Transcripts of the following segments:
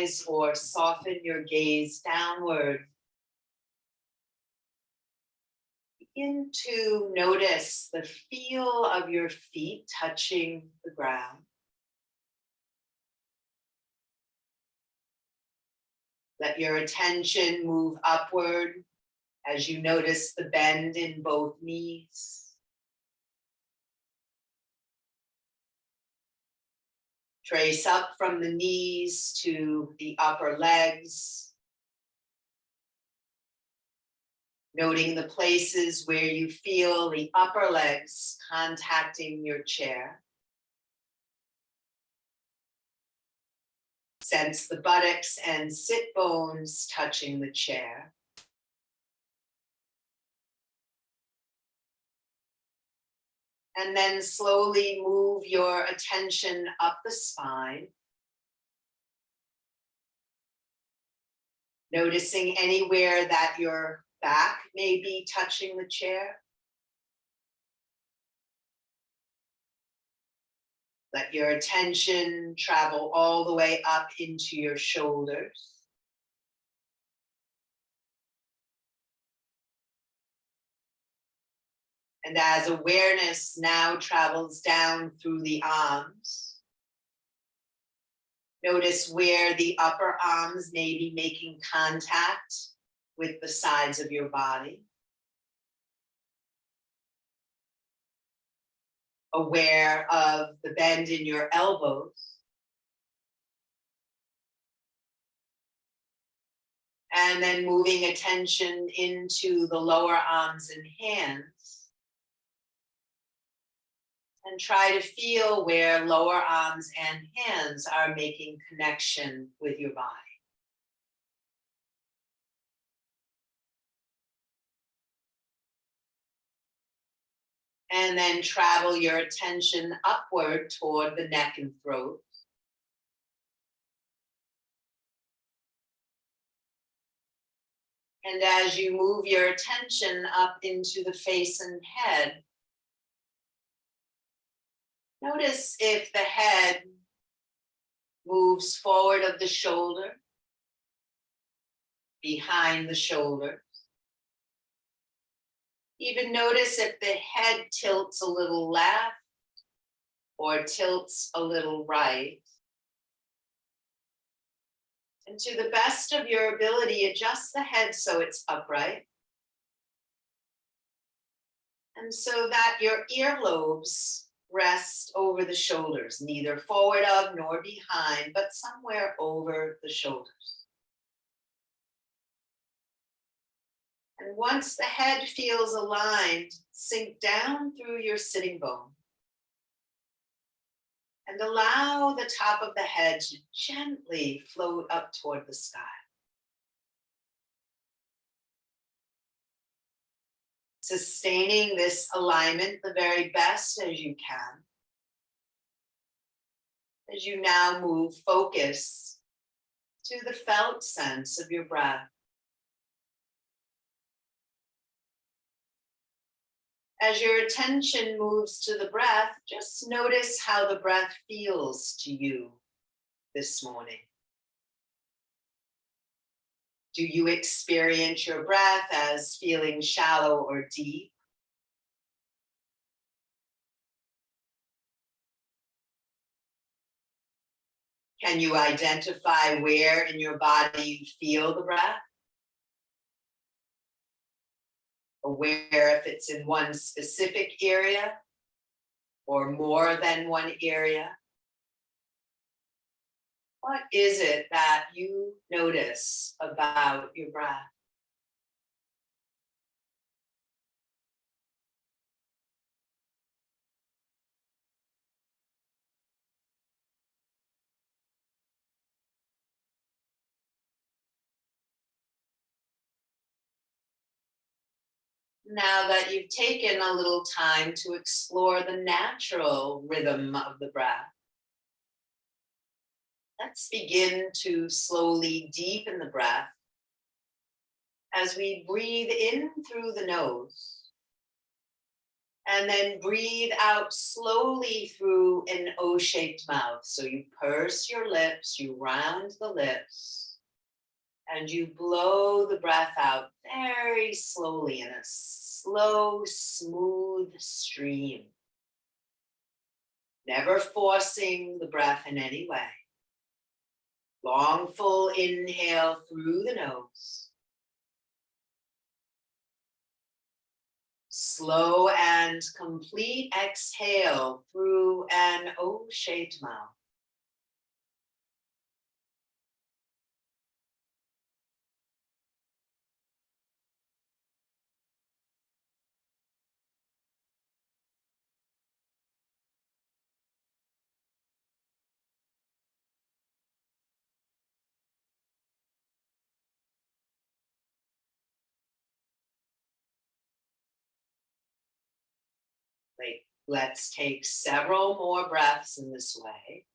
eyes or soften your gaze downward, begin to notice the feel of your feet touching the ground. Let your attention move upward as you notice the bend in both knees. Trace up from the knees to the upper legs, noting the places where you feel the upper legs contacting your chair. Sense the buttocks and sit bones touching the chair. And then slowly move your attention up the spine, noticing anywhere that your back may be touching the chair. Let your attention travel all the way up into your shoulders. And as awareness now travels down through the arms, notice where the upper arms may be making contact with the sides of your body. Aware of the bend in your elbows. And then moving attention into the lower arms and hands. And try to feel where lower arms and hands are making connection with your body. And then travel your attention upward toward the neck and throat. And as you move your attention up into the face and head, notice if the head moves forward of the shoulder, behind the shoulder. Even notice if the head tilts a little left or tilts a little right. And to the best of your ability, adjust the head so it's upright. And so that your earlobes rest over the shoulders, neither forward of nor behind, but somewhere over the shoulders. And once the head feels aligned, sink down through your sitting bone. And allow the top of the head to gently float up toward the sky. Sustaining this alignment the very best as you can. As you now move focus to the felt sense of your breath. As your attention moves to the breath, just notice how the breath feels to you this morning. Do you experience your breath as feeling shallow or deep? Can you identify where in your body you feel the breath? Aware if it's in one specific area or more than one area. What is it that you notice about your breath? Now that you've taken a little time to explore the natural rhythm of the breath, let's begin to slowly deepen the breath as we breathe in through the nose And then breathe out slowly through an O-shaped mouth. So you purse your lips, you round the lips, and you blow the breath out very slowly in a slow, smooth stream. Never forcing the breath in any way. Long, full inhale through the nose. Slow and complete exhale through an O-shaped mouth. Let's take several more breaths in this way.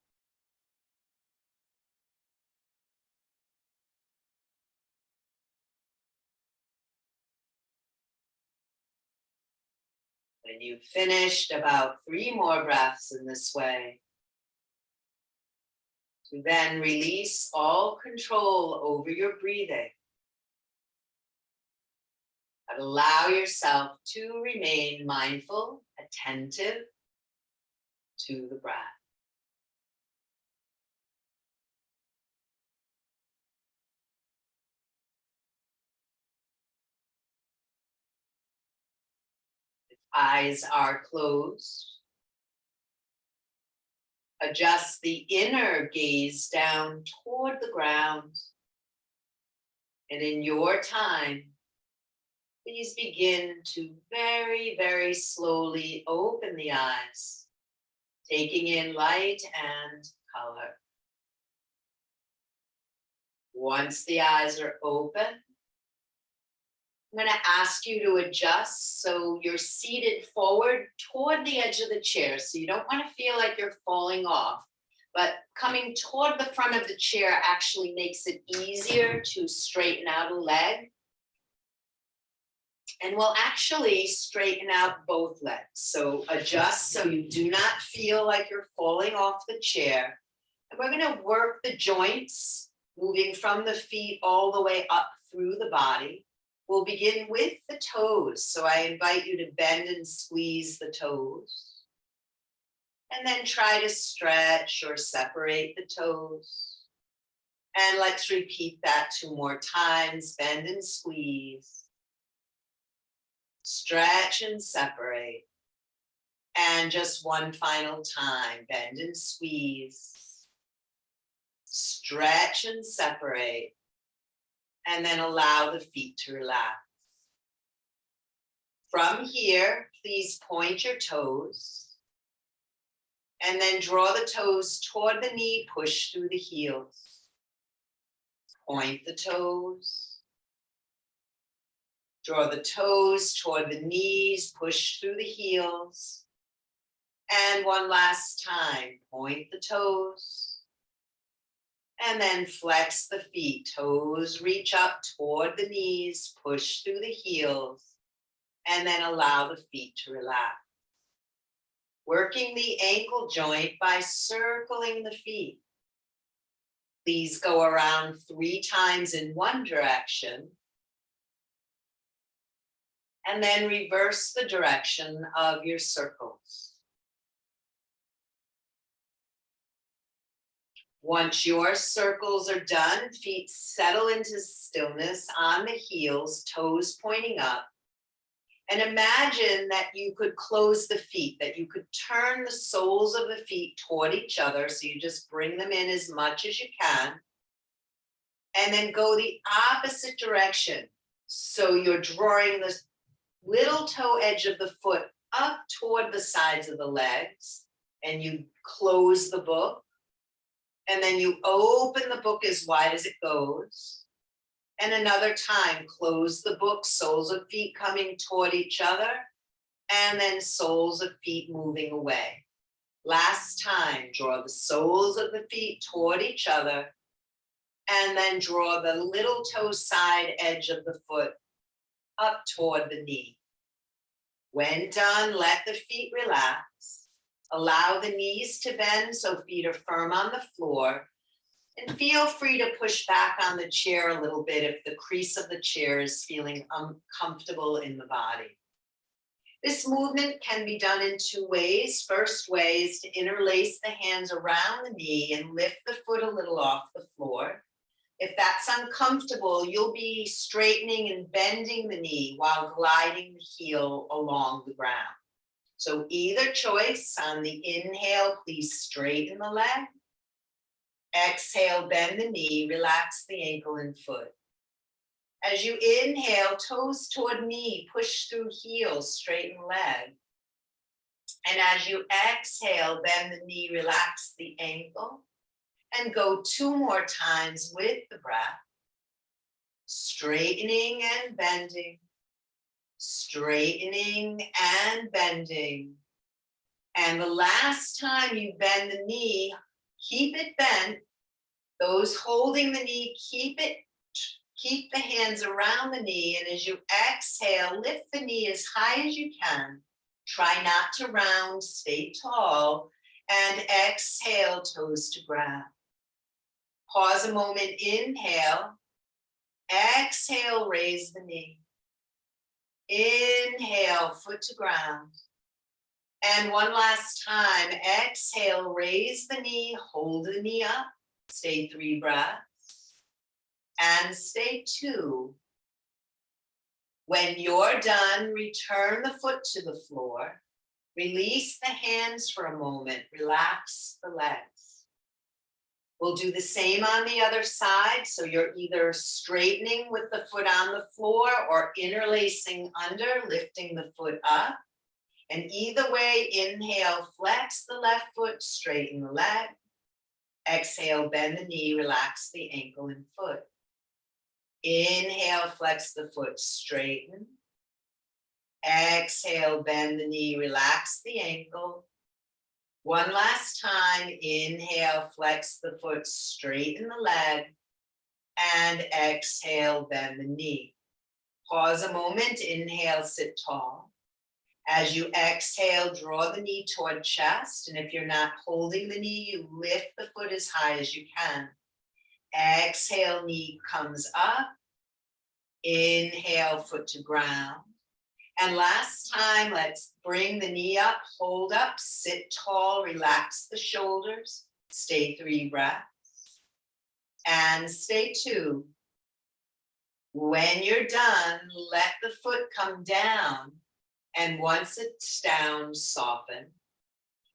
When you've finished, about 3 more breaths in this way. To then release all control over your breathing. But allow yourself to remain mindful, attentive to the breath. If eyes are closed, adjust the inner gaze down toward the ground. And in your time, please begin to very, very slowly open the eyes, taking in light and color. Once the eyes are open, I'm going to ask you to adjust so you're seated forward toward the edge of the chair. So you don't want to feel like you're falling off, but coming toward the front of the chair actually makes it easier to straighten out a leg. And we'll actually straighten out both legs. So adjust so you do not feel like you're falling off the chair. And we're going to work the joints, moving from the feet all the way up through the body. We'll begin with the toes. So I invite you to bend and squeeze the toes. And then try to stretch or separate the toes. And let's repeat that 2 more times. Bend and squeeze. Stretch and separate. And just one final time. Bend and squeeze. Stretch and separate. And then allow the feet to relax. From here, please point your toes. And then draw the toes toward the knee, push through the heels. Point the toes. Draw the toes toward the knees, push through the heels. And one last time, point the toes. And then flex the feet, toes reach up toward the knees, push through the heels, and then allow the feet to relax. Working the ankle joint by circling the feet. Please go around 3 times in one direction. And then reverse the direction of your circles. Once your circles are done, feet settle into stillness on the heels, toes pointing up. And imagine that you could close the feet, that you could turn the soles of the feet toward each other. So you just bring them in as much as you can. And then go the opposite direction. So you're drawing the little toe edge of the foot up toward the sides of the legs. And you close the book. And then you open the book as wide as it goes. And another time, close the book, soles of feet coming toward each other, and then soles of feet moving away. Last time, draw the soles of the feet toward each other, and then draw the little toe side edge of the foot up toward the knee. When done, let the feet relax. Allow the knees to bend so feet are firm on the floor. And feel free to push back on the chair a little bit if the crease of the chair is feeling uncomfortable in the body. This movement can be done in two ways. First way is to interlace the hands around the knee and lift the foot a little off the floor. If that's uncomfortable, you'll be straightening and bending the knee while gliding the heel along the ground. So either choice. On the inhale, please straighten the leg. Exhale, bend the knee, relax the ankle and foot. As you inhale, toes toward knee, push through heels, straighten leg. And as you exhale, bend the knee, relax the ankle. And go 2 more times with the breath. Straightening and bending. Straightening and bending. And the last time you bend the knee, keep it bent. Those holding the knee, keep the hands around the knee. And as you exhale, lift the knee as high as you can. Try not to round, stay tall. And exhale, toes to ground. Pause a moment, inhale. Exhale, raise the knee. Inhale, foot to ground. And one last time, exhale, raise the knee, hold the knee up. Stay 3 breaths. And stay 2. When you're done, return the foot to the floor. Release the hands for a moment. Relax the legs. We'll do the same on the other side. So you're either straightening with the foot on the floor or interlacing under, lifting the foot up. And either way, inhale, flex the left foot, straighten the leg. Exhale, bend the knee, relax the ankle and foot. Inhale, flex the foot, straighten. Exhale, bend the knee, relax the ankle. One last time, inhale, flex the foot, straighten the leg, and exhale, bend the knee. Pause a moment, inhale, sit tall. As you exhale, draw the knee toward chest, and if you're not holding the knee, you lift the foot as high as you can. Exhale, knee comes up. Inhale, foot to ground. And last time, let's bring the knee up, hold up, sit tall, relax the shoulders, stay 3 breaths, and stay 2. When you're done, let the foot come down, and once it's down, soften.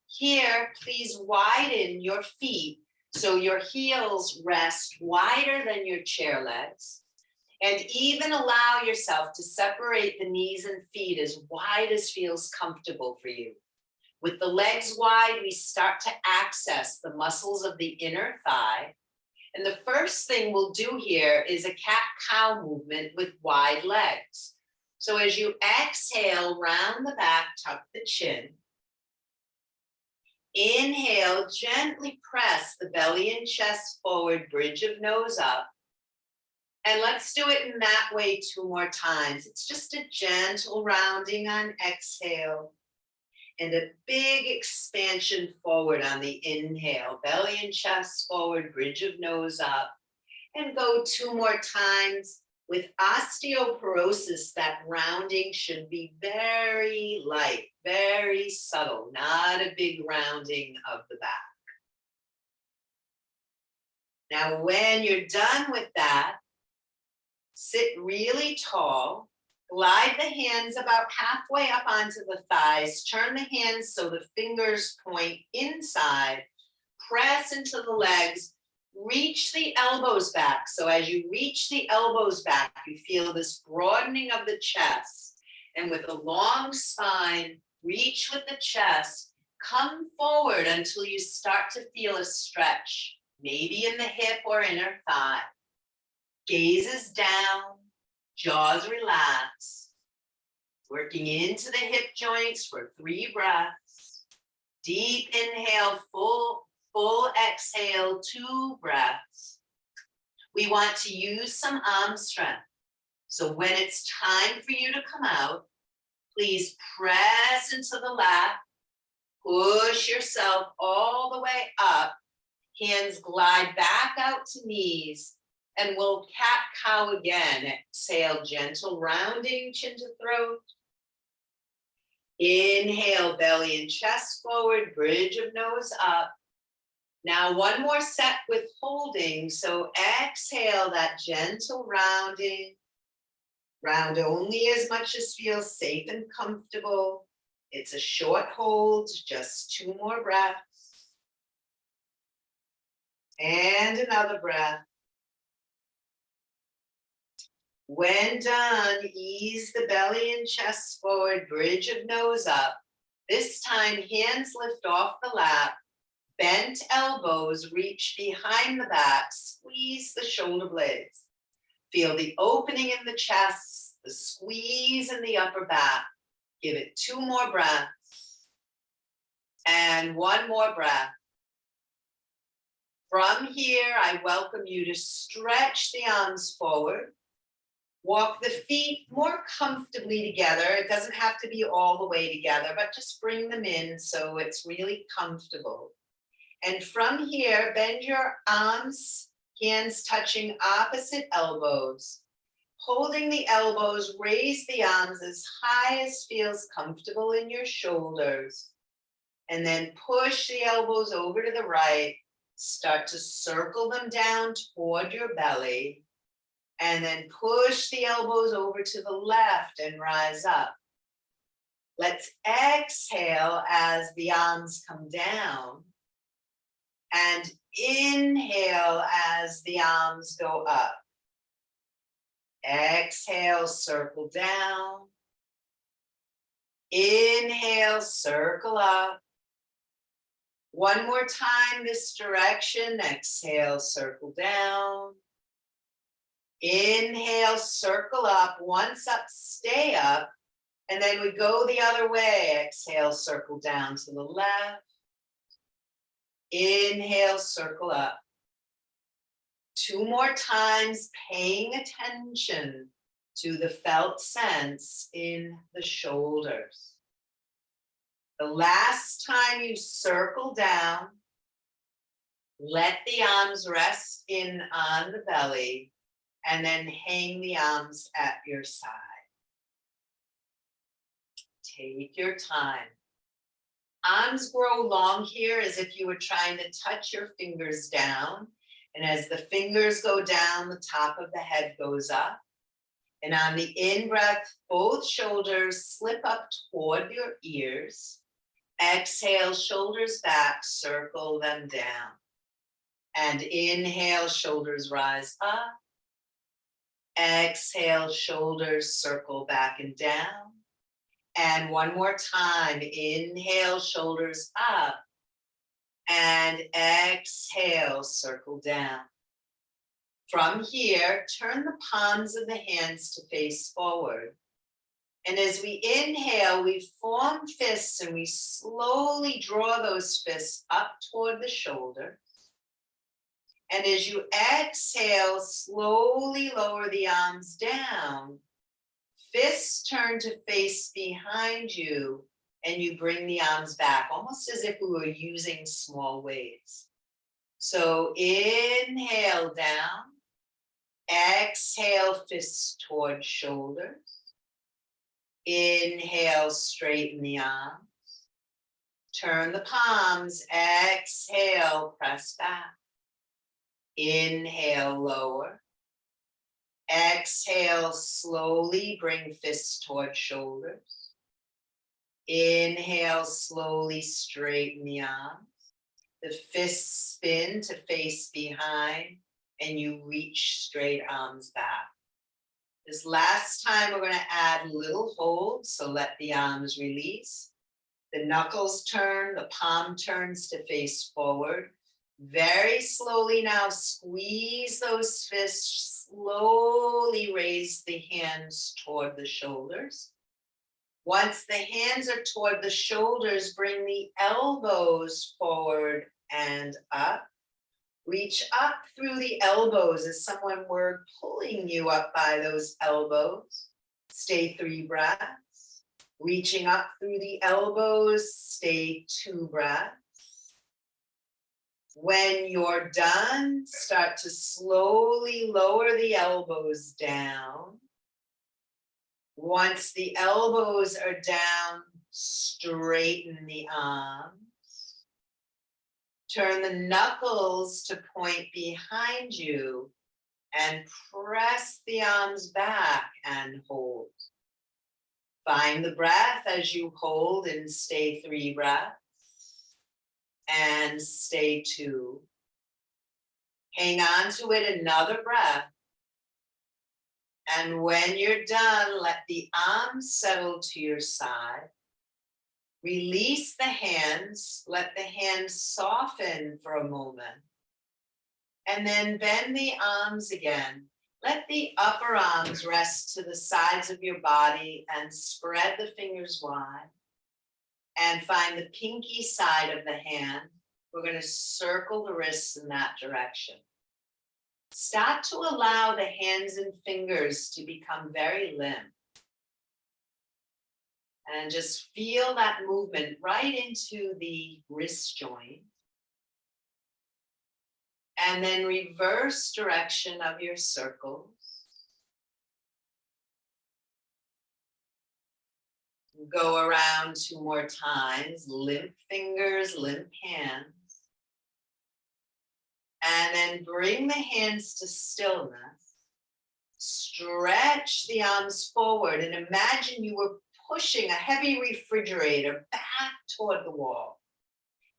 Here, please widen your feet so your heels rest wider than your chair legs. And even allow yourself to separate the knees and feet as wide as feels comfortable for you. With the legs wide, we start to access the muscles of the inner thigh. And the first thing we'll do here is a cat-cow movement with wide legs. So as you exhale, round the back, tuck the chin. Inhale, gently press the belly and chest forward, bridge of nose up. And let's do it in that way 2 more times. It's just a gentle rounding on exhale and a big expansion forward on the inhale. Belly and chest forward, bridge of nose up. And go 2 more times. With osteoporosis, that rounding should be very light, very subtle, not a big rounding of the back. Now, when you're done with that, sit really tall, glide the hands about halfway up onto the thighs, turn the hands so the fingers point inside, press into the legs, reach the elbows back. So as you reach the elbows back, you feel this broadening of the chest. And with a long spine, reach with the chest, come forward until you start to feel a stretch, maybe in the hip or inner thigh. Gazes down, jaws relax, working into the hip joints for 3 breaths. Deep inhale, full exhale, 2 breaths. We want to use some arm strength. So when it's time for you to come out, Please press into the lap. Push yourself all the way up. Hands glide back out to knees. And we'll cat-cow again. Exhale, gentle rounding, chin to throat. Inhale, belly and chest forward, bridge of nose up. Now one more set with holding. So exhale, that gentle rounding. Round only as much as feels safe and comfortable. It's a short hold, just 2 more breaths. And another breath. When done, ease the belly and chest forward, bridge of nose up. This time, hands lift off the lap. Bent elbows reach behind the back. Squeeze the shoulder blades. Feel the opening in the chest, the squeeze in the upper back. Give it 2 more breaths. And 1 more breath. From here, I welcome you to stretch the arms forward. Walk the feet more comfortably together. It doesn't have to be all the way together, but just bring them in so it's really comfortable. And from here, bend your arms, hands touching opposite elbows. Holding the elbows, raise the arms as high as feels comfortable in your shoulders. And then push the elbows over to the right. Start to circle them down toward your belly. And then push the elbows over to the left and rise up. Let's exhale as the arms come down. And inhale as the arms go up. Exhale, circle down. Inhale, circle up. One more time this direction. Exhale, circle down. Inhale, circle up. Once up, stay up. And then we go the other way. Exhale, circle down to the left. Inhale, circle up. 2 more times, paying attention to the felt sense in the shoulders. The last time you circle down, let the arms rest in on the belly. And then hang the arms at your side. Take your time. Arms grow long here as if you were trying to touch your fingers down. And as the fingers go down, the top of the head goes up. And on the in-breath, both shoulders slip up toward your ears. Exhale, shoulders back, circle them down. And inhale, shoulders rise up. Exhale, shoulders circle back and down. And one more time, inhale, shoulders up. And exhale, circle down. From here, turn the palms of the hands to face forward. And as we inhale, we form fists and we slowly draw those fists up toward the shoulder. And as you exhale, slowly lower the arms down. Fists turn to face behind you, and you bring the arms back, almost as if we were using small weights. So inhale down. Exhale, fists toward shoulders. Inhale, straighten the arms. Turn the palms. Exhale, press back. Inhale, lower. Exhale, slowly bring fists toward shoulders. Inhale, slowly straighten the arms. The fists spin to face behind, and you reach straight arms back. This last time, we're going to add little holds, so let the arms release. The knuckles turn, the palm turns to face forward. Very slowly now, squeeze those fists, slowly raise the hands toward the shoulders. Once the hands are toward the shoulders, bring the elbows forward and up. Reach up through the elbows as someone were pulling you up by those elbows. Stay 3 breaths. Reaching up through the elbows, stay 2 breaths. When you're done, start to slowly lower the elbows down. Once the elbows are down, straighten the arms. Turn the knuckles to point behind you and press the arms back and hold. Find the breath as you hold and stay 3 breaths and stay 2. Hang on to it another breath. And when you're done, let the arms settle to your side. Release the hands, let the hands soften for a moment. And then bend the arms again. Let the upper arms rest to the sides of your body and spread the fingers wide. And find the pinky side of the hand. We're going to circle the wrists in that direction. Start to allow the hands and fingers to become very limp. And just feel that movement right into the wrist joint. And then reverse direction of your circles. Go around 2 more times, limp fingers, limp hands. And then bring the hands to stillness. Stretch the arms forward and imagine you were pushing a heavy refrigerator back toward the wall.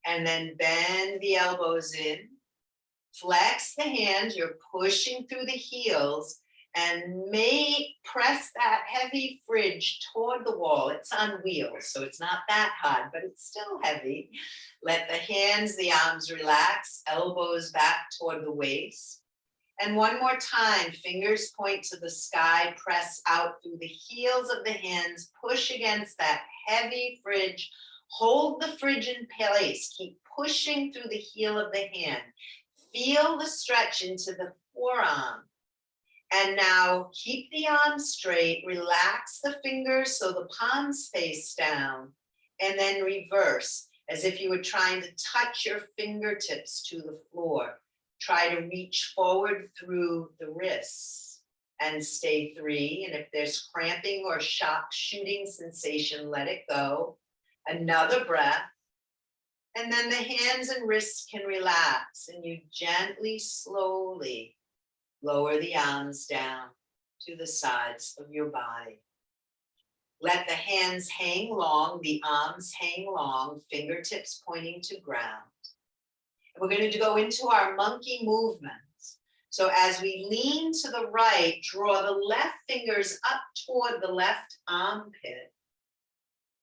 And then bend the elbows in. Flex the hands, you're pushing through the heels and press that heavy fridge toward the wall. It's on wheels, so it's not that hard, but it's still heavy. Let the hands, the arms relax, elbows back toward the waist. And one more time, fingers point to the sky, press out through the heels of the hands, push against that heavy fridge, hold the fridge in place, keep pushing through the heel of the hand. Feel the stretch into the forearm. And now keep the arms straight, relax the fingers so the palms face down, and then reverse as if you were trying to touch your fingertips to the floor. Try to reach forward through the wrists and stay 3. And if there's cramping or shock shooting sensation, let it go. Another breath. And then the hands and wrists can relax and you gently, slowly lower the arms down to the sides of your body. Let the hands hang long, the arms hang long, fingertips pointing to ground. And we're going to go into our monkey movements. So as we lean to the right, draw the left fingers up toward the left armpit.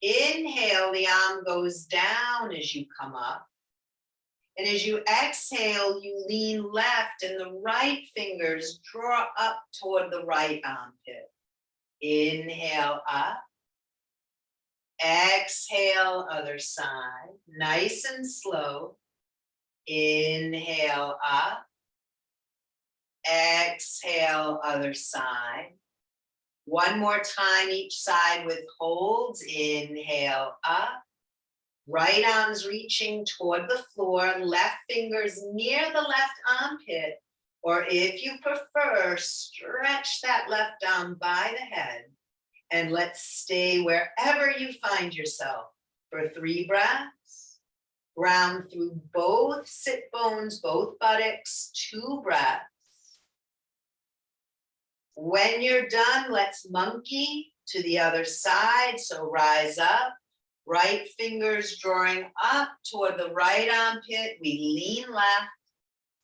Inhale, the arm goes down as you come up. And as you exhale, you lean left and the right fingers draw up toward the right armpit. Inhale up. Exhale, other side. Nice and slow. Inhale up. Exhale, other side. One more time each side with holds. Inhale up. Right arms reaching toward the floor, left fingers near the left armpit, or if you prefer, stretch that left arm by the head. And let's stay wherever you find yourself for 3 breaths. Ground through both sit bones, both buttocks, 2 breaths. When you're done, let's monkey to the other side. So rise up. Right fingers drawing up toward the right armpit. We lean left.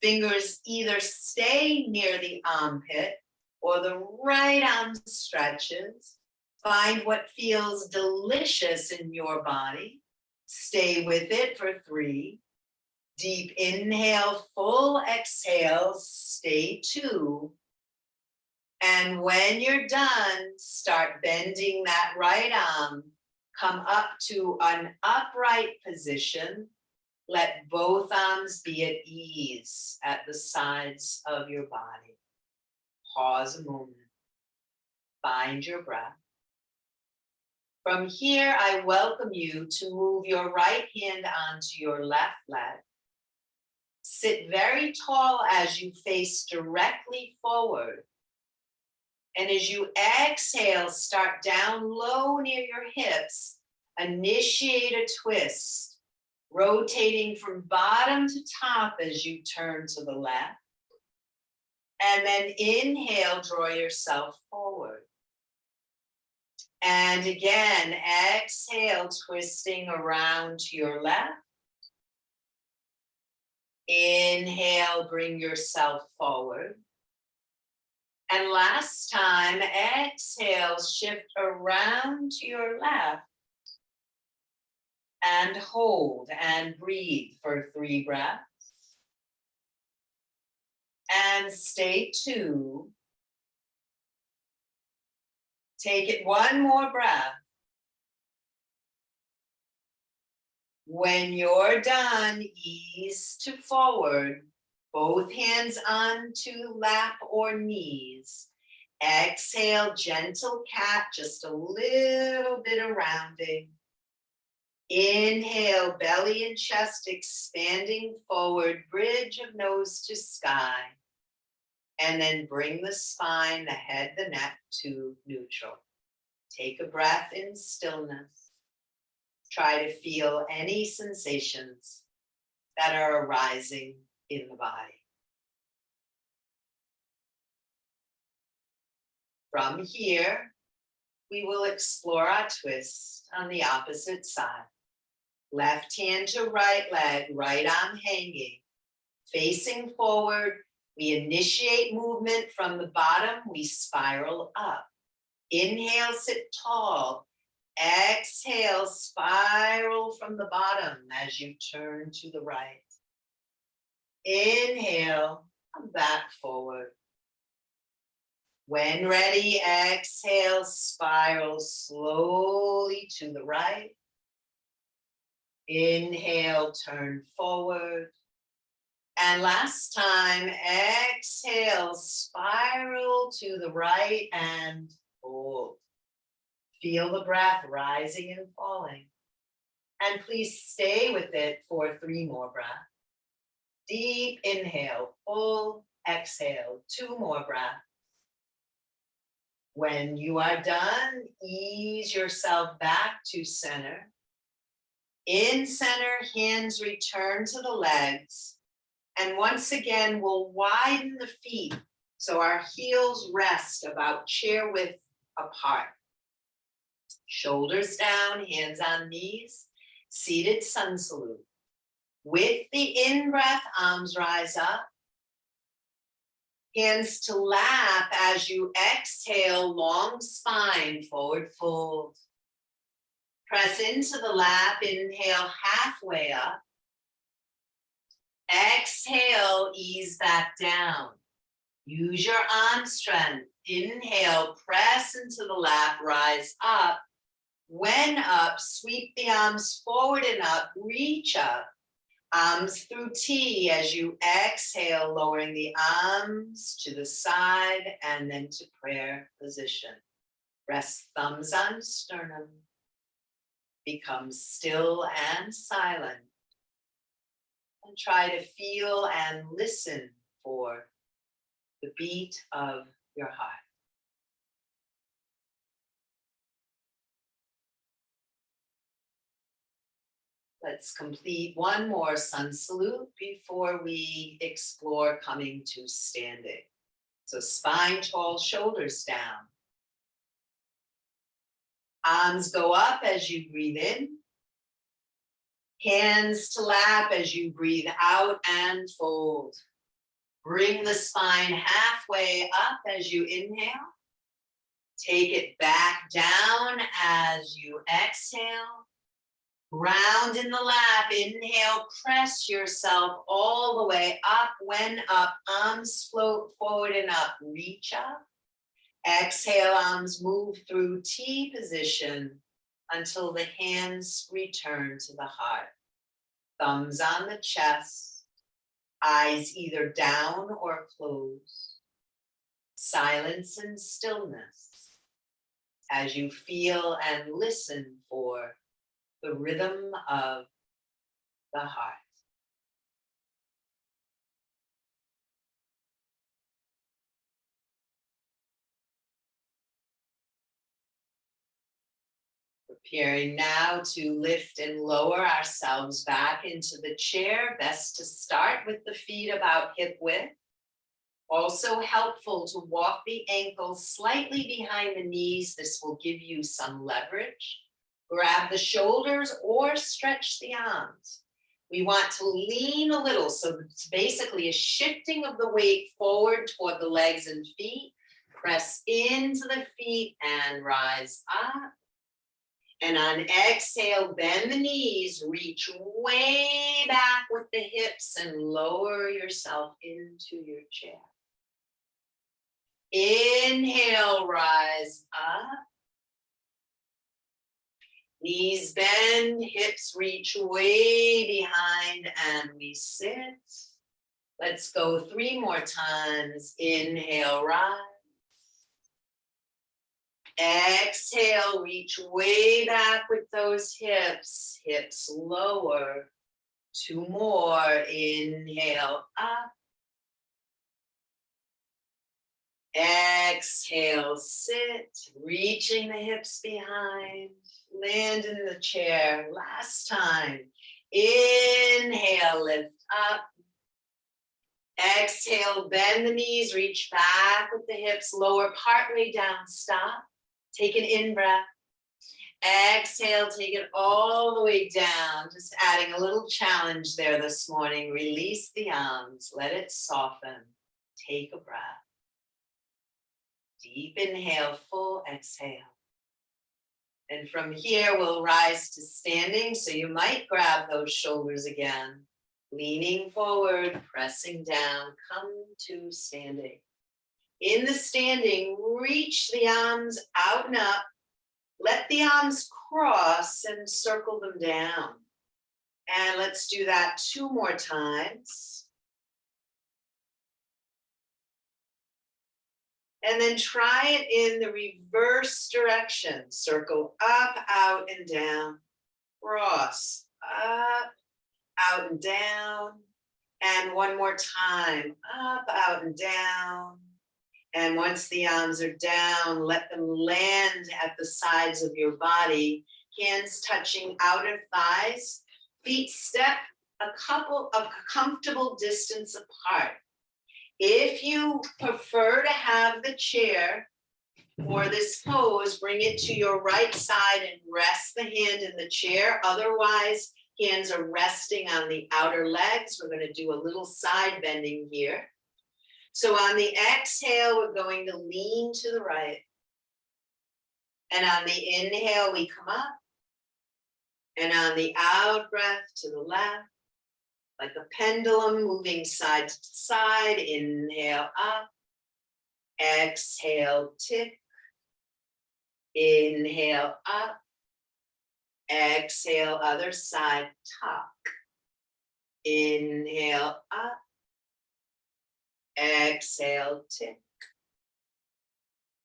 Fingers either stay near the armpit or the right arm stretches. Find what feels delicious in your body. Stay with it for 3. Deep inhale, full exhale, stay 2. And when you're done, start bending that right arm. Come up to an upright position. Let both arms be at ease at the sides of your body. Pause a moment. Find your breath. From here, I welcome you to move your right hand onto your left leg. Sit very tall as you face directly forward. And as you exhale, start down low near your hips. Initiate a twist, rotating from bottom to top as you turn to the left. And then inhale, draw yourself forward. And again, exhale, twisting around to your left. Inhale, bring yourself forward. And last time, exhale, shift around to your left. And hold and breathe for 3 breaths. And stay 2. Take it 1 more breath. When you're done, ease to forward, both hands onto lap or knees. Exhale, gentle cat, just a little bit of rounding. Inhale, belly and chest expanding forward, bridge of nose to sky. And then bring the spine, the head, the neck to neutral. Take a breath in stillness. Try to feel any sensations that are arising in the body. From here, we will explore our twist on the opposite side. Left hand to right leg, right arm hanging, facing forward. We initiate movement from the bottom, we spiral up. Inhale, sit tall. Exhale, spiral from the bottom as you turn to the right. Inhale, come back forward. When ready, exhale, spiral slowly to the right. Inhale, turn forward. And last time, exhale, spiral to the right and hold. Feel the breath rising and falling. And please stay with it for 3 more breaths. Deep inhale, full exhale, 2 more breaths. When you are done, ease yourself back to center. In center, hands return to the legs. And once again, we'll widen the feet so our heels rest about chair width apart. Shoulders down, hands on knees, seated sun salute. With the in-breath, arms rise up. Hands to lap as you exhale, long spine, forward fold. Press into the lap, inhale, halfway up. Exhale, ease back down. Use your arm strength. Inhale, press into the lap, rise up. When up, sweep the arms forward and up, reach up. Arms through T as you exhale, lowering the arms to the side and then to prayer position. Rest thumbs on sternum. Become still and silent. And try to feel and listen for the beat of your heart. Let's complete 1 more sun salute before we explore coming to standing. So spine tall, shoulders down. Arms go up as you breathe in. Hands to lap as you breathe out and fold. Bring the spine halfway up as you inhale. Take it back down as you exhale. Round in the lap, inhale, press yourself all the way up. When up, arms float forward and up, reach up. Exhale, arms move through T position until the hands return to the heart. Thumbs on the chest, eyes either down or closed. Silence and stillness as you feel and listen for the rhythm of the heart. Preparing now to lift and lower ourselves back into the chair. Best to start with the feet about hip width. Also helpful to walk the ankles slightly behind the knees. This will give you some leverage. Grab the shoulders or stretch the arms. We want to lean a little, so it's basically a shifting of the weight forward toward the legs and feet. Press into the feet and rise up. And on exhale, bend the knees, reach way back with the hips and lower yourself into your chair. Inhale, rise up. Knees bend, hips reach way behind, and we sit. Let's go 3 more times. Inhale, rise. Exhale, reach way back with those hips. Hips lower. 2 more. Inhale, up. Exhale, sit, reaching the hips behind, land in the chair. Last time. Inhale, lift up. Exhale, bend the knees, reach back with the hips, lower partway down, stop. Take an in breath. Exhale, take it all the way down. Just adding a little challenge there this morning. Release the arms, let it soften. Take a breath. Deep inhale, full exhale. And from here, we'll rise to standing. So you might grab those shoulders again. Leaning forward, pressing down, come to standing. In the standing, reach the arms out and up. Let the arms cross and circle them down. And let's do that 2 more times. And then try it in the reverse direction. Circle up, out, and down. Cross, up, out, and down. And 1 more time. Up, out, and down. And once the arms are down, let them land at the sides of your body. Hands touching outer thighs. Feet step a comfortable distance apart. If you prefer to have the chair for this pose, bring it to your right side and rest the hand in the chair. Otherwise, hands are resting on the outer legs. We're going to do a little side bending here. So on the exhale, we're going to lean to the right. And on the inhale, we come up. And on the out breath to the left. Like a pendulum moving side to side. Inhale up. Exhale, tick. Inhale up. Exhale, other side, tuck. Inhale up. Exhale, tick.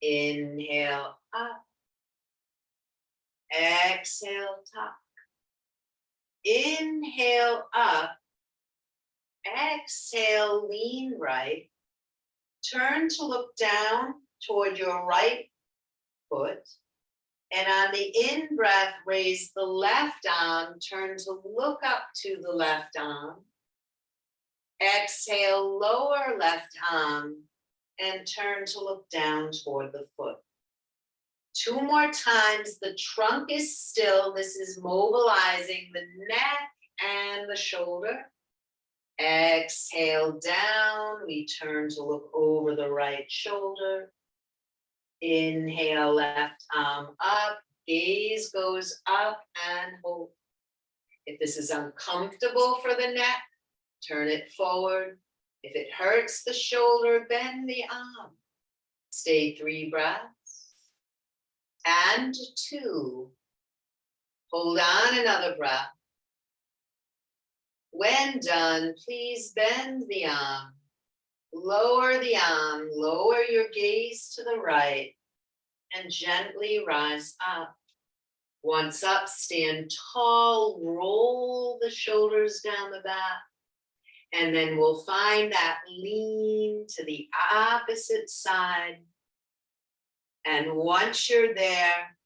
Inhale up. Exhale, tuck. Inhale up. Exhale, lean right. Turn to look down toward your right foot. And on the in breath, raise the left arm. Turn to look up to the left arm. Exhale, lower left arm. And turn to look down toward the foot. 2 more times. The trunk is still. This is mobilizing the neck and the shoulder. Exhale down, we turn to look over the right shoulder. Inhale, left arm up, gaze goes up and hold. If this is uncomfortable for the neck, turn it forward. If it hurts the shoulder, bend the arm. Stay 3 breaths. And 2. Hold on another breath. When done, please bend the arm, lower your gaze to the right, and gently rise up. Once up, stand tall, roll the shoulders down the back, and then we'll find that lean to the opposite side. And once you're there,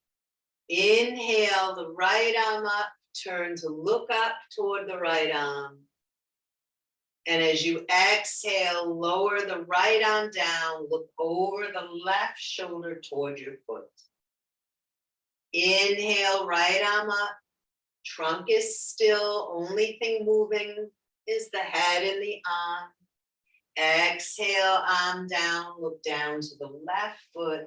inhale the right arm up, turn to look up toward the right arm. And as you exhale, lower the right arm down, look over the left shoulder toward your foot. Inhale, right arm up, trunk is still, only thing moving is the head and the arm. Exhale, arm down, look down to the left foot.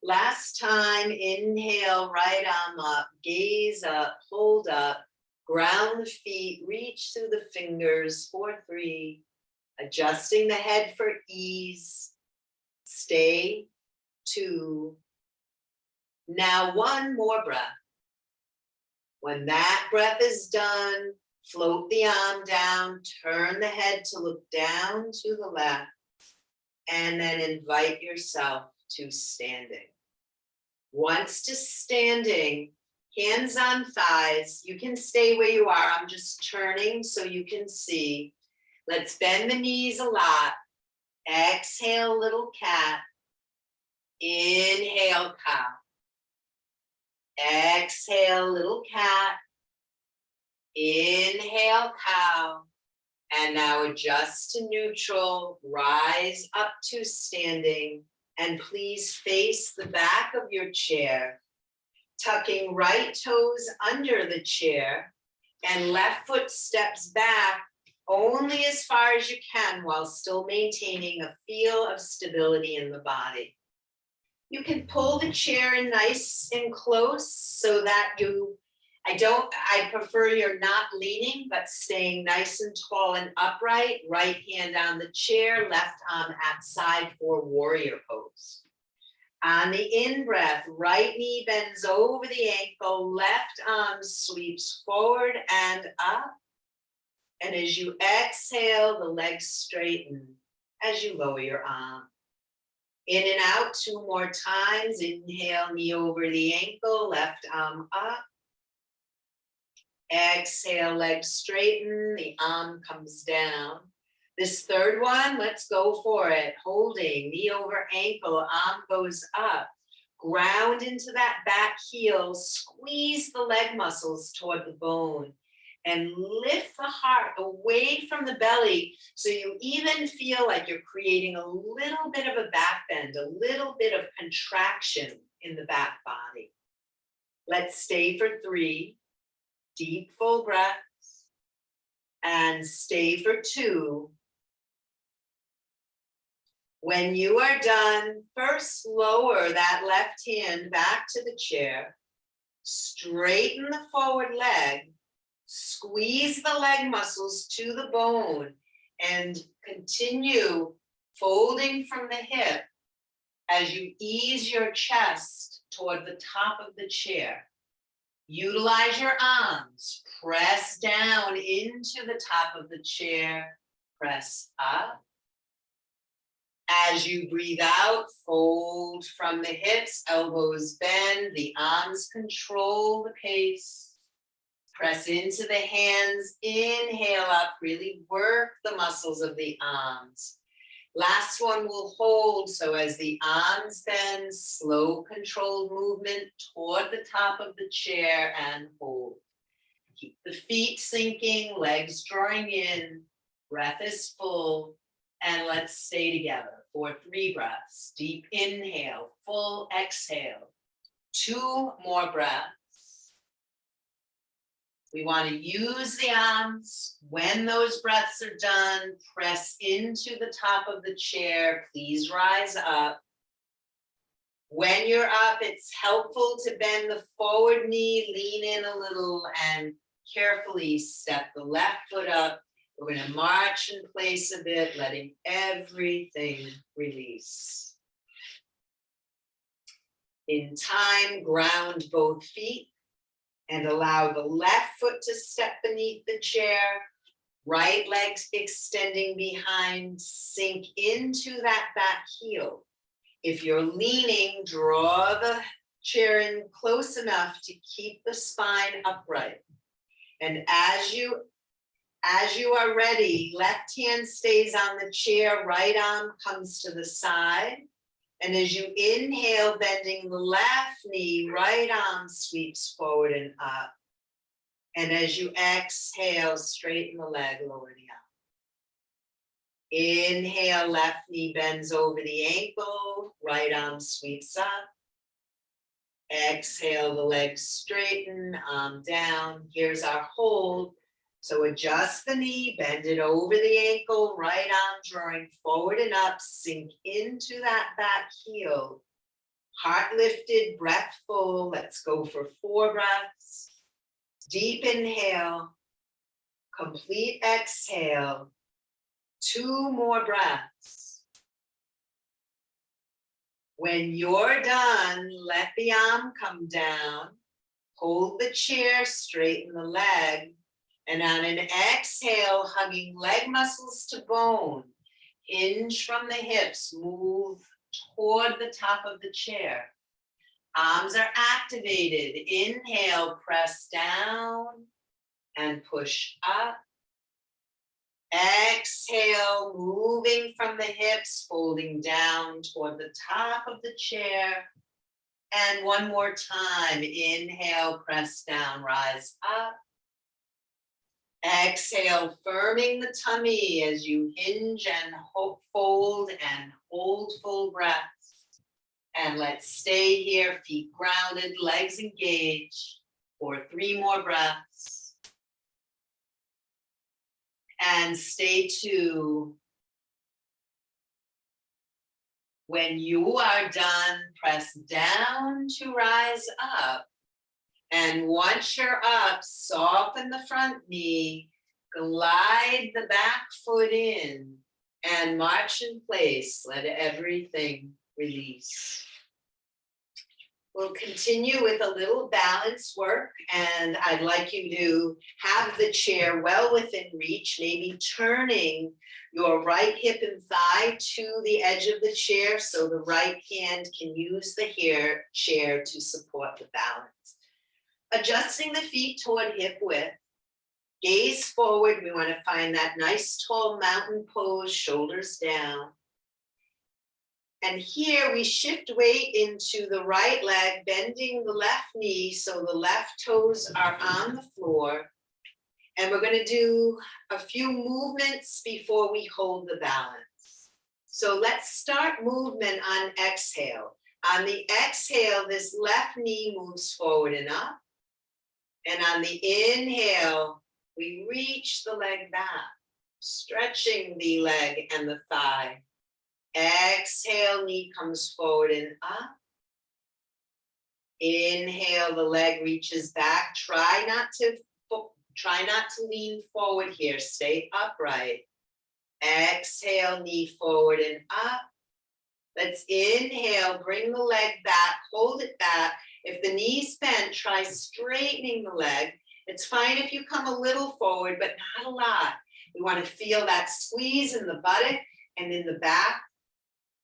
Last time, inhale, right arm up, gaze up, hold up, ground the feet, reach through the fingers for 3, adjusting the head for ease. Stay, 2. Now 1 more breath. When that breath is done, float the arm down, turn the head to look down to the left, and then invite yourself to standing. Once to standing, hands on thighs. You can stay where you are. I'm just turning so you can see. Let's bend the knees a lot. Exhale, little cat. Inhale, cow. Exhale, little cat. Inhale, cow. And now adjust to neutral. Rise up to standing. And please face the back of your chair, tucking right toes under the chair and left foot steps back only as far as you can while still maintaining a feel of stability in the body. You can pull the chair in nice and close so that I prefer you're not leaning, but staying nice and tall and upright, right hand on the chair, left arm at side for warrior pose. On the in-breath, right knee bends over the ankle, left arm sweeps forward and up. And as you exhale, the legs straighten as you lower your arm. In and out 2 more times. Inhale, knee over the ankle, left arm up. Exhale, legs straighten, the arm comes down. This third one, let's go for it. Holding, knee over ankle, arm goes up. Ground into that back heel, squeeze the leg muscles toward the bone. And lift the heart away from the belly so you even feel like you're creating a little bit of a back bend, a little bit of contraction in the back body. Let's stay for 3. Deep, full breaths, and stay for 2. When you are done, first lower that left hand back to the chair, straighten the forward leg, squeeze the leg muscles to the bone, and continue folding from the hip as you ease your chest toward the top of the chair. Utilize your arms, press down into the top of the chair, press up. As you breathe out, fold from the hips, elbows bend, the arms control the pace. Press into the hands, inhale up, really work the muscles of the arms. Last one will hold, so as the arms bend, slow controlled movement toward the top of the chair and hold. Keep the feet sinking, legs drawing in, breath is full, and let's stay together for 3 breaths. Deep inhale, full exhale, 2 more breaths. We want to use the arms. When those breaths are done, press into the top of the chair. Please rise up. When you're up, it's helpful to bend the forward knee, lean in a little, and carefully step the left foot up. We're going to march in place a bit, letting everything release. In time, ground both feet. And allow the left foot to step beneath the chair, right leg extending behind, sink into that back heel. If you're leaning, draw the chair in close enough to keep the spine upright. And as you are ready, left hand stays on the chair, right arm comes to the side. And as you inhale, bending the left knee, right arm sweeps forward and up. And as you exhale, straighten the leg, lower the arm. Inhale, left knee bends over the ankle, right arm sweeps up. Exhale, the legs straighten, arm down. Here's our hold. So adjust the knee, bend it over the ankle, right arm drawing forward and up, sink into that back heel. Heart lifted, breath full. Let's go for 4 breaths. Deep inhale, complete exhale. 2 more breaths. When you're done, let the arm come down. Hold the chair, straighten the leg. And on an exhale, hugging leg muscles to bone, hinge from the hips, move toward the top of the chair. Arms are activated. Inhale, press down and push up. Exhale, moving from the hips, folding down toward the top of the chair. And one more time, inhale, press down, rise up. Exhale, firming the tummy as you hinge and fold and hold full breaths. And let's stay here, feet grounded, legs engaged for 3 more breaths. And stay 2. When you are done, press down to rise up. And once you're up, soften the front knee, glide the back foot in, and march in place. Let everything release. We'll continue with a little balance work, and I'd like you to have the chair well within reach, maybe turning your right hip and thigh to the edge of the chair so the right hand can use the chair to support the balance. Adjusting the feet toward hip width, gaze forward. We want to find that nice tall mountain pose, shoulders down. And here we shift weight into the right leg, bending the left knee so the left toes are on the floor. And we're going to do a few movements before we hold the balance. So let's start movement on exhale. On the exhale, this left knee moves forward and up. And on the inhale, we reach the leg back, stretching the leg and the thigh. Exhale, knee comes forward and up. Inhale, the leg reaches back. Try not to lean forward here. Stay upright. Exhale, knee forward and up. Let's inhale, bring the leg back, hold it back. If the knee's bent, try straightening the leg. It's fine if you come a little forward, but not a lot. We want to feel that squeeze in the buttock and in the back.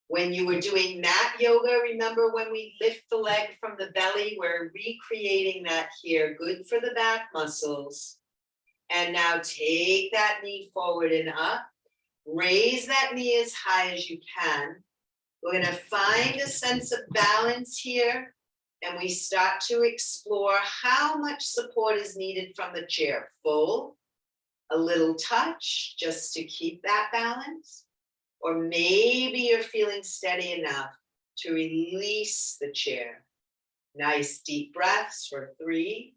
When you were doing mat yoga, remember when we lift the leg from the belly, we're recreating that here. Good for the back muscles. And now take that knee forward and up. Raise that knee as high as you can. We're going to find a sense of balance here. And we start to explore how much support is needed from the chair. Full, a little touch just to keep that balance. Or maybe you're feeling steady enough to release the chair. Nice deep breaths for 3.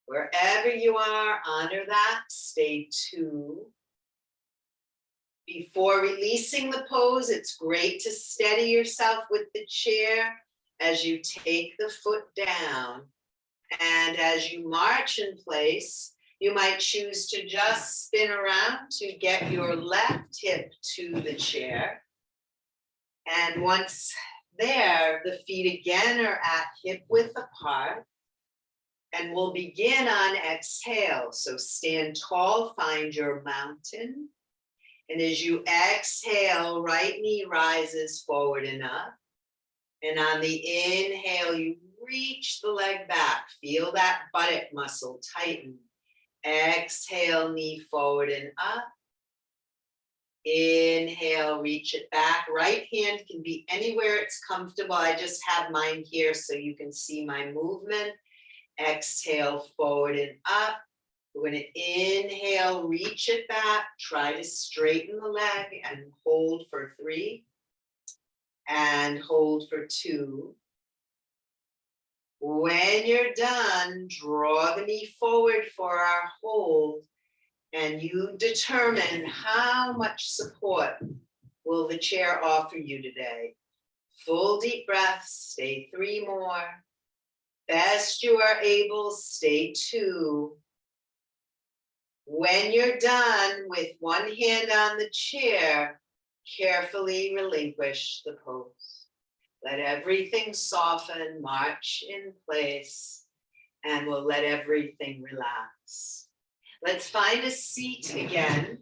Wherever you are, honor that. Stay 2. Before releasing the pose, it's great to steady yourself with the chair as you take the foot down. And as you march in place, you might choose to just spin around to get your left hip to the chair. And once there, the feet again are at hip width apart. And we'll begin on exhale. So stand tall, find your mountain. And as you exhale, right knee rises forward and up. And on the inhale, you reach the leg back. Feel that buttock muscle tighten. Exhale, knee forward and up. Inhale, reach it back. Right hand can be anywhere it's comfortable. I just have mine here so you can see my movement. Exhale, forward and up. We're going to inhale, reach it back. Try to straighten the leg and hold for 3. And hold for 2. When you're done, draw the knee forward for our hold. And you determine how much support will the chair offer you today. Full deep breaths, stay 3 more. Best you are able, stay 2. When you're done with one hand on the chair, carefully relinquish the pose. Let everything soften, march in place, and we'll let everything relax. Let's find a seat again.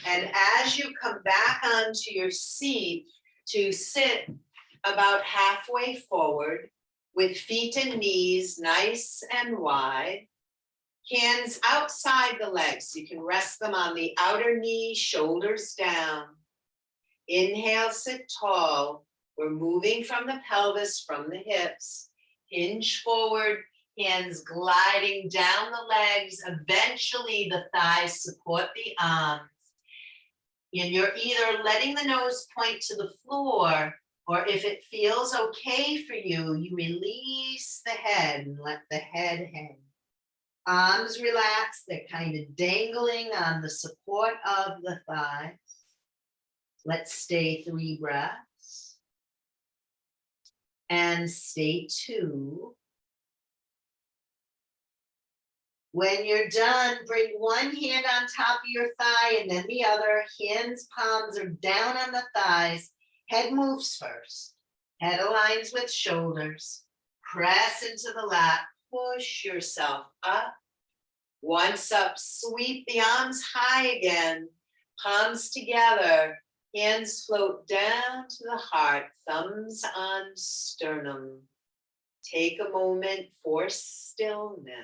And as you come back onto your seat, to sit about halfway forward with feet and knees nice and wide. Hands outside the legs. You can rest them on the outer knee, shoulders down. Inhale, sit tall. We're moving from the pelvis, from the hips. Hinge forward. Hands gliding down the legs. Eventually, the thighs support the arms. And you're either letting the nose point to the floor, or if it feels okay for you, you release the head and let the head hang. Arms relax, they're kind of dangling on the support of the thighs. Let's stay 3 breaths. And stay 2. When you're done, bring one hand on top of your thigh and then the other. Hands, palms are down on the thighs. Head moves first. Head aligns with shoulders. Press into the lap. Push yourself up. Once up, sweep the arms high again. Palms together. Hands float down to the heart. Thumbs on sternum. Take a moment for stillness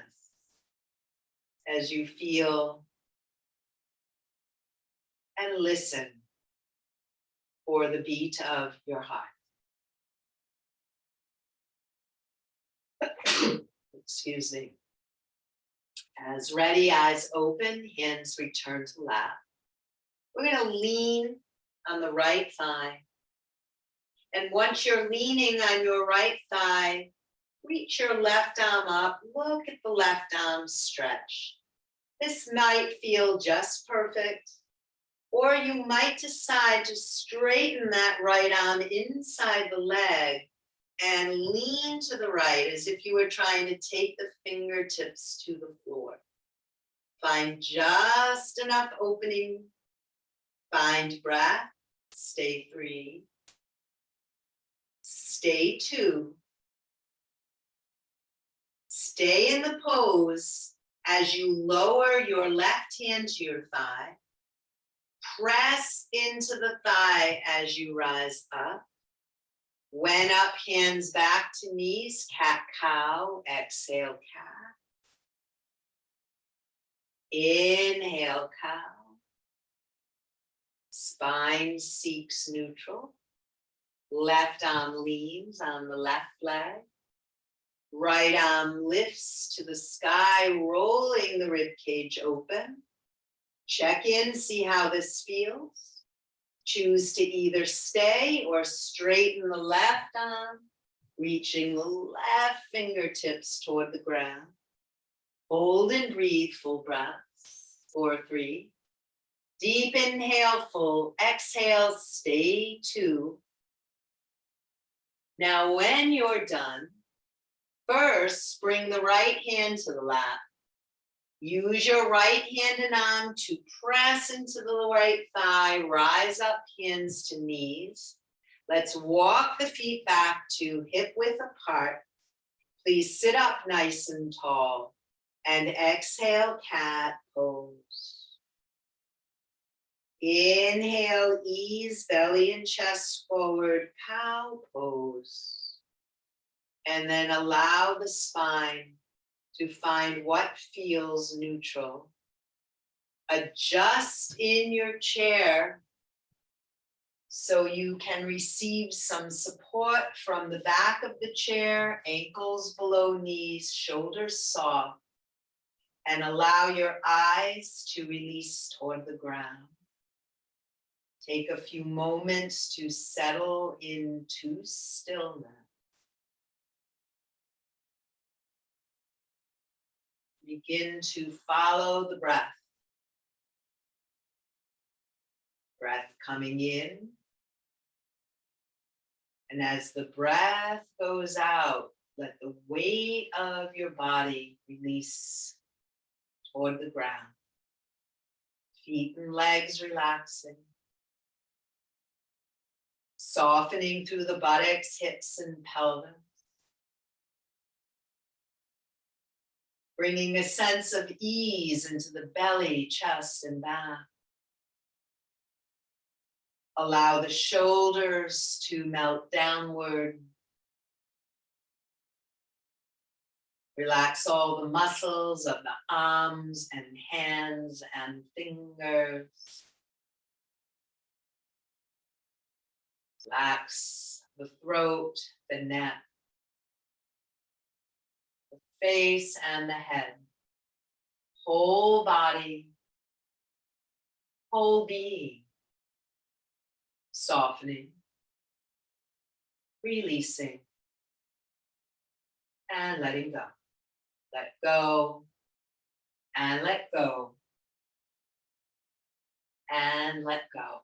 as you feel and listen for the beat of your heart. Excuse me. As ready, eyes open, hands return to lap. We're going to lean on the right thigh. And once you're leaning on your right thigh, reach your left arm up. Look at the left arm stretch. This might feel just perfect. Or you might decide to straighten that right arm inside the leg and lean to the right as if you were trying to take the fingertips to the floor. Find just enough opening. Find breath. Stay 3. Stay 2. Stay in the pose as you lower your left hand to your thigh. Press into the thigh as you rise up. When up, hands back to knees, cat-cow, exhale, cat. Inhale, cow. Spine seeks neutral. Left arm leans on the left leg. Right arm lifts to the sky, rolling the rib cage open. Check in, see how this feels. Choose to either stay or straighten the left arm, reaching the left fingertips toward the ground. Hold and breathe, full breaths. 4, 3. Deep inhale, full. Exhale, stay 2. Now, when you're done, first bring the right hand to the lap. Use your right hand and arm to press into the right thigh. Rise up, hands to knees. Let's walk the feet back to hip width apart. Please sit up nice and tall. And exhale, cat pose. Inhale, ease belly and chest forward, cow pose. And then allow the spine to find what feels neutral. Adjust in your chair so you can receive some support from the back of the chair, ankles below knees, shoulders soft, and allow your eyes to release toward the ground. Take a few moments to settle into stillness. Begin to follow the breath. Breath coming in. And as the breath goes out, let the weight of your body release toward the ground. Feet and legs relaxing. Softening through the buttocks, hips, and pelvis. Bringing a sense of ease into the belly, chest, and back. Allow the shoulders to melt downward. Relax all the muscles of the arms and hands and fingers. Relax the throat, the neck, the face, and the head. Whole body, whole being. Softening, releasing, and letting go. Let go, and let go, and let go.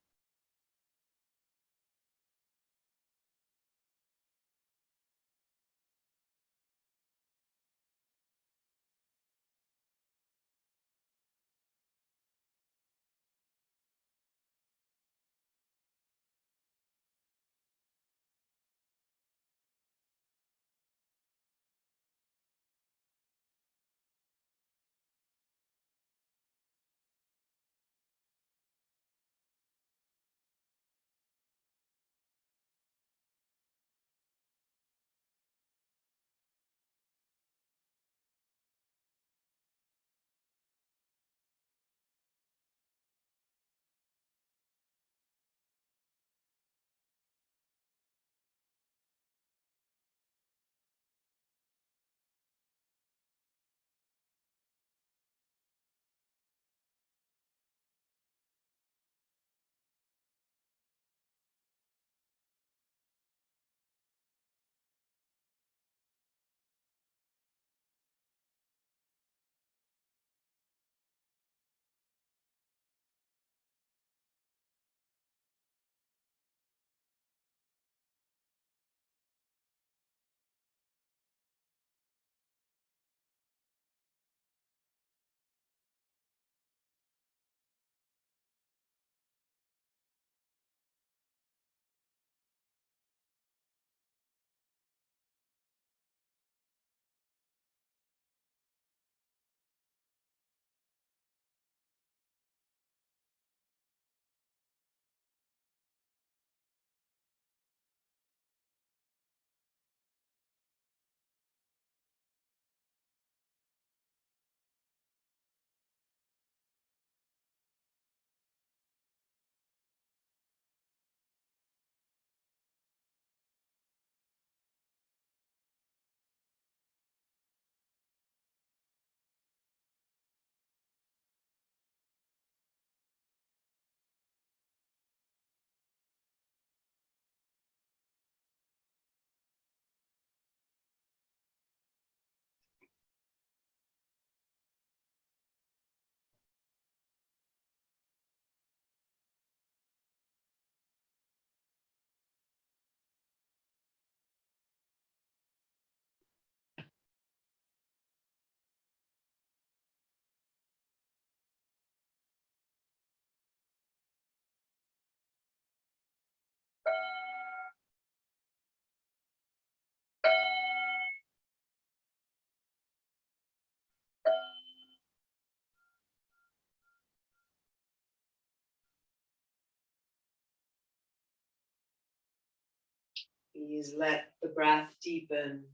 Please let the breath deepen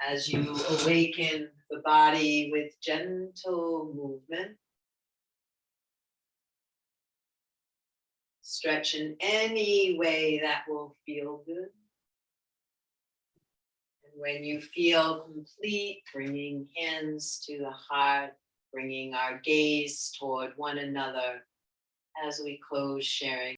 as you awaken the body with gentle movement. Stretch in any way that will feel good. And when you feel complete, bringing hands to the heart, bringing our gaze toward one another as we close sharing.